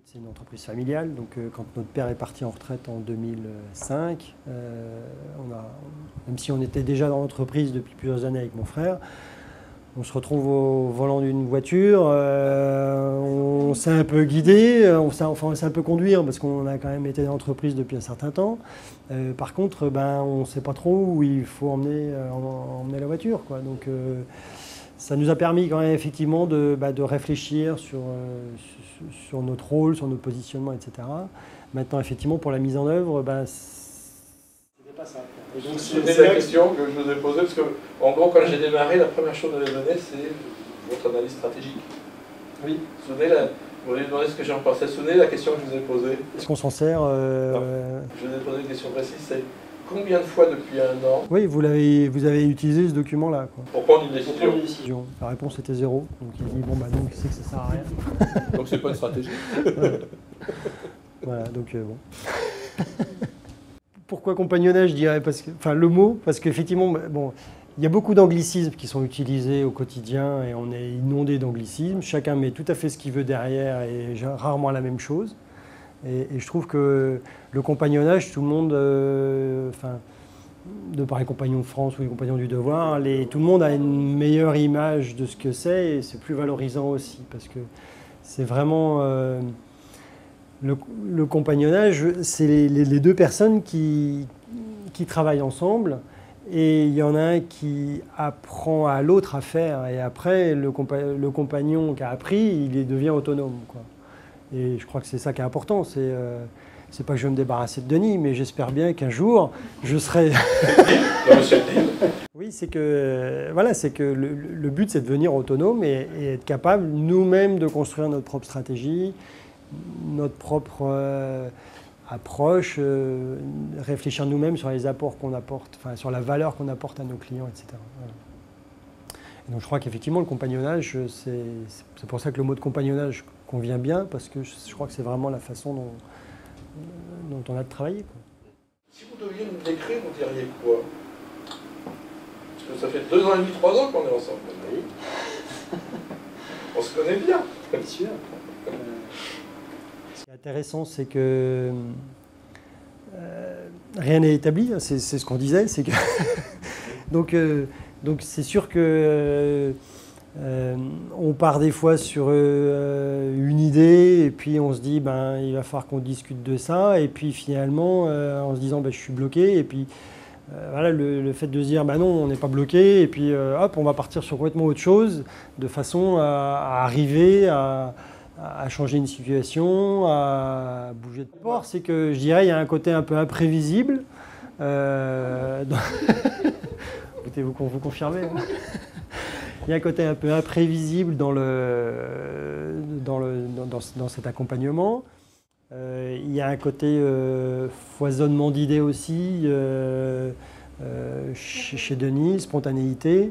C'est une entreprise familiale, donc quand notre père est parti en retraite en 2005, même si on était déjà dans l'entreprise depuis plusieurs années avec mon frère, on se retrouve au volant d'une voiture, on s'est un peu guidé, on s'est un peu conduire parce qu'on a quand même été dans l'entreprise depuis un certain temps. Par contre, on ne sait pas trop où il faut emmener la voiture, quoi. Donc, ça nous a permis quand même effectivement de réfléchir sur notre rôle, sur notre positionnement, etc. Maintenant, effectivement, pour la mise en œuvre, c'était pas ça. C'est la question que je vous ai posée, parce que, en gros, quand j'ai démarré, la première chose que je donné, c'est votre analyse stratégique. Oui. Vous m'avez demandé ce que j'en pensais. Vous vous souvenez de la question que je vous ai posée? Est-ce qu'on s'en sert Je vous ai posé une question précise, c'est combien de fois depuis un an? Oui, vous avez utilisé ce document-là, quoi. Pour prendre une décision. La réponse était 0. Donc il dit, bon, donc c'est que ça sert à rien. Donc c'est pas une stratégie. Voilà, donc bon. Pourquoi compagnonnage, je dirais, le mot, parce qu'effectivement, bon, il y a beaucoup d'anglicismes qui sont utilisés au quotidien et on est inondé d'anglicismes. Chacun met tout à fait ce qu'il veut derrière et rarement la même chose. Et je trouve que le compagnonnage, tout le monde, de par les compagnons de France ou les compagnons du devoir, tout le monde a une meilleure image de ce que c'est et c'est plus valorisant aussi parce que c'est vraiment... Le compagnonnage, c'est les deux personnes qui travaillent ensemble et il y en a un qui apprend à l'autre à faire et après le compagnon qui a appris, il devient autonome, quoi. Et je crois que c'est ça qui est important. C'est pas que je vais me débarrasser de Denis, mais j'espère bien qu'un jour je serai... Oui, c'est que le but c'est de devenir autonome et être capable nous-mêmes de construire notre propre stratégie, notre propre approche, réfléchir nous-mêmes sur les apports qu'on apporte, sur la valeur qu'on apporte à nos clients, etc. Voilà. Et donc je crois qu'effectivement le compagnonnage, c'est pour ça que le mot de compagnonnage convient bien, parce que je crois que c'est vraiment la façon dont on a de travailler, quoi. Si vous deviez nous décrire, vous diriez quoi? Parce que ça fait 2 ans et demi, 3 ans qu'on est ensemble. Oui. On se connaît bien. Bien sûr. Ce qui est intéressant, c'est que rien n'est établi, c'est ce qu'on disait, c'est que donc c'est sûr que on part des fois sur une idée et puis on se dit il va falloir qu'on discute de ça et puis finalement en se disant je suis bloqué et puis voilà, le fait de se dire non, on n'est pas bloqué et puis hop, on va partir sur complètement autre chose de façon à arriver à changer une situation, à bouger de port. C'est que je dirais il y a un côté un peu imprévisible. Vous confirmez, hein. Il y a un côté un peu imprévisible dans cet accompagnement. Il y a un côté foisonnement d'idées aussi chez Denis, spontanéité.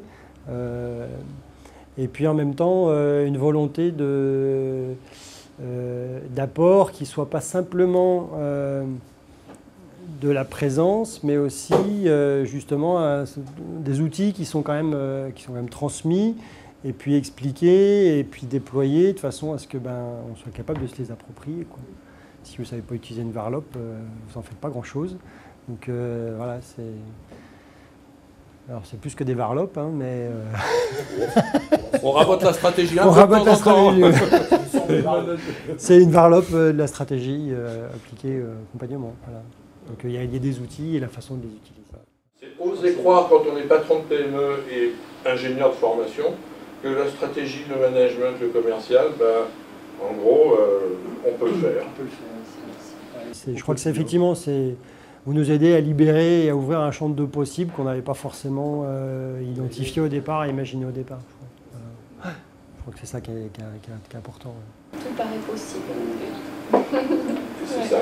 Et puis en même temps, une volonté d'apport qui ne soit pas simplement de la présence, mais aussi justement des outils qui sont quand même transmis, et puis expliqués, et puis déployés de façon à ce que on soit capable de se les approprier, quoi. Si vous ne savez pas utiliser une varlope, vous n'en faites pas grand-chose. Donc voilà, alors c'est plus que des varlopes, hein, mais... On rabote la stratégie on rabote la stratégie. C'est une varlope de la stratégie appliquée au accompagnement. Voilà. Donc il y a des outils et la façon de les utiliser. C'est oser croire quand on est patron de PME et ingénieur de formation que la stratégie, le management, le commercial, en gros, on peut le faire. On peut le faire. Je crois que c'est effectivement, vous nous aidez à libérer et à ouvrir un champ de possibles qu'on n'avait pas forcément identifié au départ et imaginé au départ. Voilà. Je crois que c'est ça qui est important. Ouais. Tout paraît possible. C'est ça.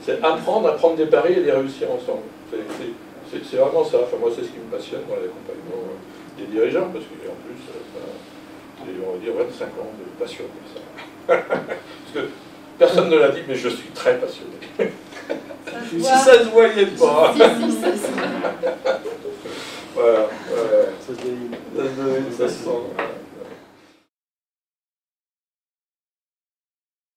C'est apprendre à prendre des paris et les réussir ensemble. C'est vraiment ça. Enfin, moi, c'est ce qui me passionne dans l'accompagnement des dirigeants, parce qu'en plus, on va dire 25 ans de passion pour ça. Parce que personne ne l'a dit, mais je suis très passionné. Si ça se voyait pas. Si, ça se voit. Voilà. Ça se devine. Ça se sent.